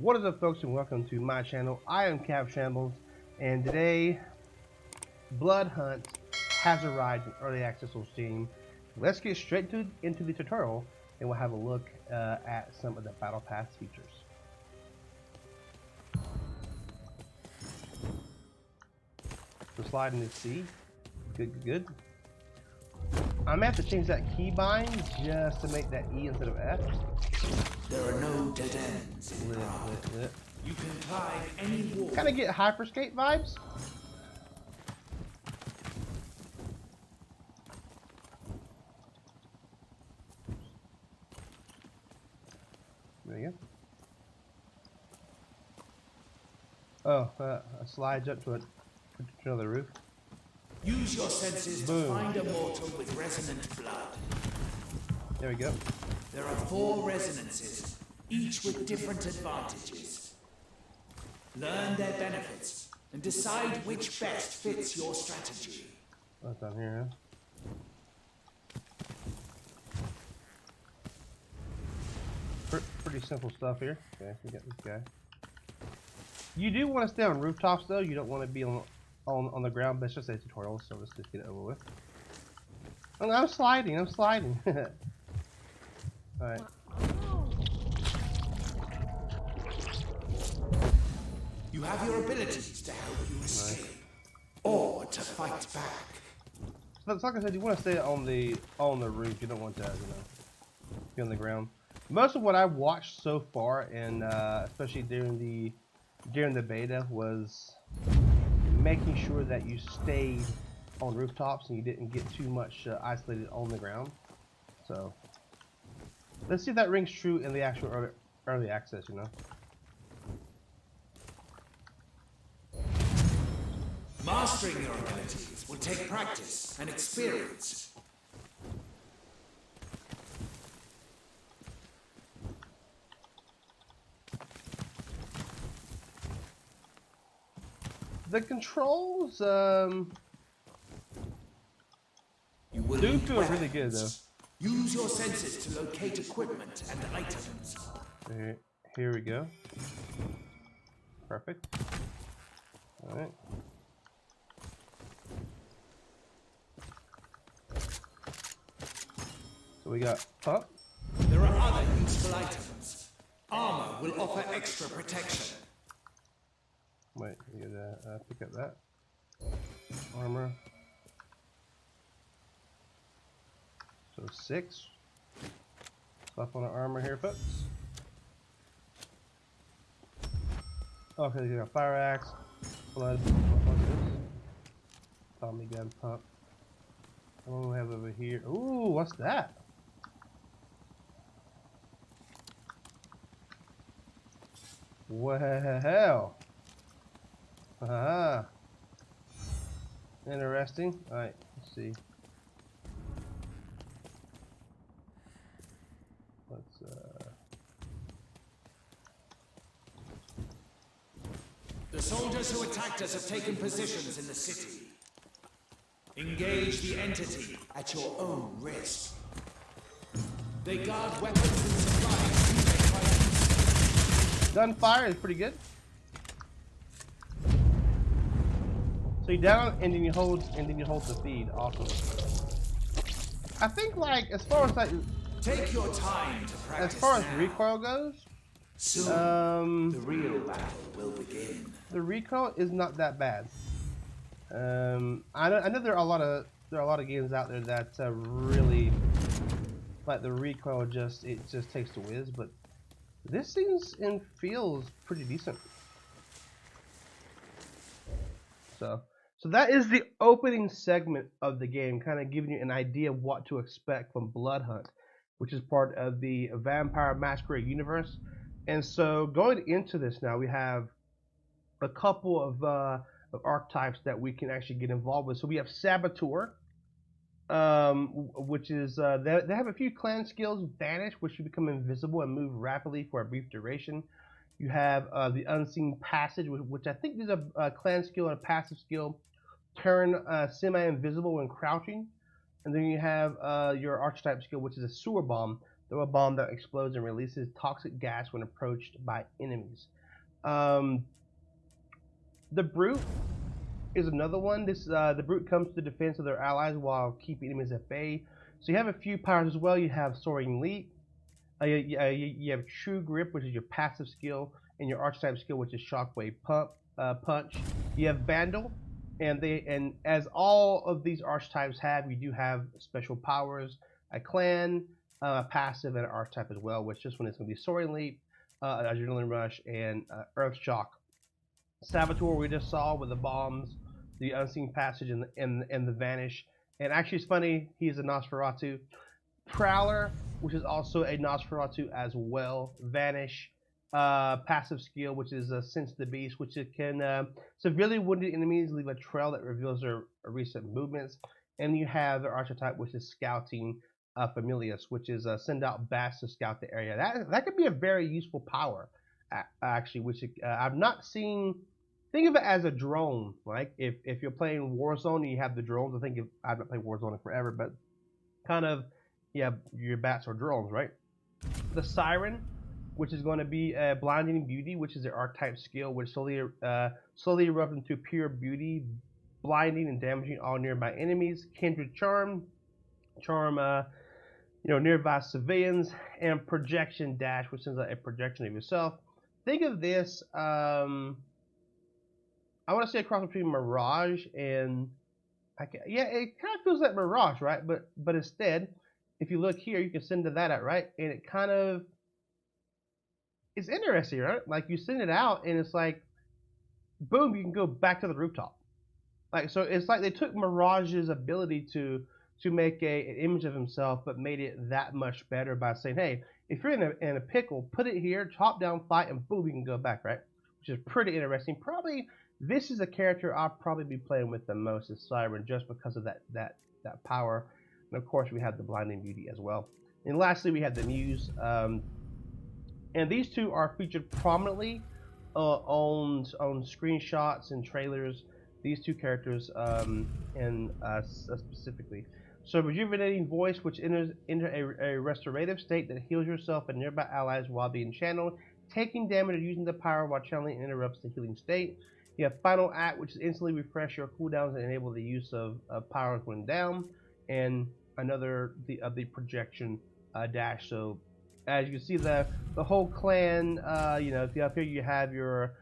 What is up, folks, and welcome to my channel. I am Cap Shambles, and today Bloodhunt has arrived in early access on Steam. Let's get straight into the tutorial, and we'll have a look at some of the Battle Pass features. So sliding to C. Good. I'm gonna have to change that keybind just to make that E instead of F. There are no dead ends. Lit. You can climb any wall. Kind of get Hyperscape vibes. There you go. Oh, a slide up to another roof. Use your senses Boom. to find a mortal with resonant blood. There we go. There are 4 resonances, each with different advantages. Learn their benefits and decide which best fits your strategy. What's down here, huh? Pretty simple stuff here. Okay, we got this guy. You do want to stay on rooftops, though. You don't want to be on the ground, but it's just a tutorial, so let's just get it over with. Oh, I'm sliding. Alright. You have your abilities to help you escape, or to fight back. So, like I said, you want to stay on the roof. You don't want to, be on the ground. Most of what I've watched so far, and especially during the beta, was making sure that you stayed on rooftops and you didn't get too much isolated on the ground. So let's see if that rings true in the actual early access, Mastering your abilities will take practice and experience. The controls, You will do need feel really good, though. Use your senses to locate equipment and items. Here we go. Perfect. Alright. So we got pump. There are other useful items. Armor will offer extra protection. Wait, you gotta pick up that. Armor. So 6. Stuff on the armor here, folks. Okay, you got fire axe, blood, what's this? Tommy gun pump. What do we have over here? Ooh, what's that? Well, interesting. All right, let's see. The soldiers who attacked us have taken positions in the city. Engage the entity at your own risk. They guard weapons and supplies. Gunfire is pretty good. So you down and then you hold the feed. Awesome. I think, like, as far as take your time to practice. As far as now. recoil goes, soon the real battle will begin. The recoil is not that bad. I know there are a lot of games out there that really, like, the recoil just takes the whiz, but this seems and feels pretty decent. So that is the opening segment of the game, kind of giving you an idea of what to expect from Bloodhunt, which is part of the Vampire Masquerade universe. And so going into this now, we have a couple of archetypes that we can actually get involved with. So we have Saboteur, which is they have a few clan skills. Vanish, which you become invisible and move rapidly for a brief duration. You have the Unseen Passage, which I think is a clan skill and a passive skill. Turn semi-invisible when crouching. And then you have your archetype skill, which is a Sewer Bomb. Throw a bomb that explodes and releases toxic gas when approached by enemies. The Brute is another one. The Brute comes to the defense of their allies while keeping enemies at bay. So you have a few powers as well. You have Soaring Leap. You have True Grip, which is your passive skill, and your archetype skill, which is Shockwave Punch. You have Vandal, and as all of these archetypes have, you do have special powers, a clan, a passive, and an archetype as well. Which this one is going to be Soaring Leap, Adrenaline Rush, and Earth Shock. Saboteur we just saw with the bombs, the Unseen Passage, and the Vanish. And actually, it's funny, he's a Nosferatu. Prowler, which is also a Nosferatu as well. Vanish, passive skill, which is Sense the Beast, which it can severely wounded enemies leave a trail that reveals their recent movements. And you have the archetype, which is Scouting Familius, which is send out bats to scout the area. That could be a very useful power, actually, which I've not seen. Think of it as a drone, like if you're playing Warzone and you have the drones. I've not played Warzone in forever, but kind of, yeah, your bats are drones, right? The Siren, which is going to be a Blinding Beauty, which is an archetype skill, which slowly erupts into pure beauty, blinding and damaging all nearby enemies. Kindred Charm, nearby civilians, and Projection Dash, which sends out a projection of yourself. Think of this. I want to say a cross between Mirage and, it kind of feels like Mirage, right? But instead, if you look here, you can send to that out, right? And it kind of, it's interesting, right? Like you send it out, and it's like, boom, you can go back to the rooftop. Like, so it's like they took Mirage's ability to make an image of himself, but made it that much better by saying, hey, if you're in a pickle, put it here, chop down, fight, and boom, you can go back, right? Which is pretty interesting. Probably. This is a character I'll probably be playing with the most, is Siren, just because of that power. And of course, we have the Blinding Beauty as well. And lastly, we have the Muse. And these two are featured prominently on screenshots and trailers. These two characters specifically. So Rejuvenating Voice, which enters a restorative state that heals yourself and nearby allies while being channeled, taking damage or using the power while channeling interrupts the healing state. You have Final Act, which is instantly refresh your cooldowns and enable the use of powers when down, and another the Projection Dash. So as you can see, the whole clan, up here you have your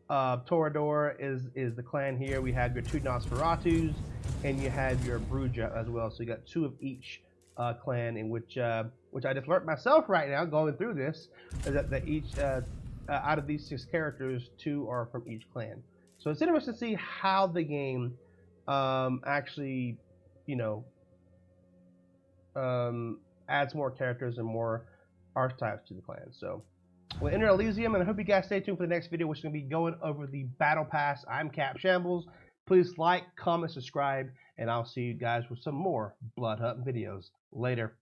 Torador is the clan here. We have your two Nosferatus, and you have your Bruja as well. So you got two of each clan, in which I just learned myself right now going through this, is that each out of these 6 characters, 2 are from each clan. So it's interesting to see how the game actually, adds more characters and more archetypes to the clan. So we'll enter Elysium, and I hope you guys stay tuned for the next video, which is going to be going over the Battle Pass. I'm Cap Shambles. Please like, comment, subscribe, and I'll see you guys with some more Bloodhunt videos. Later.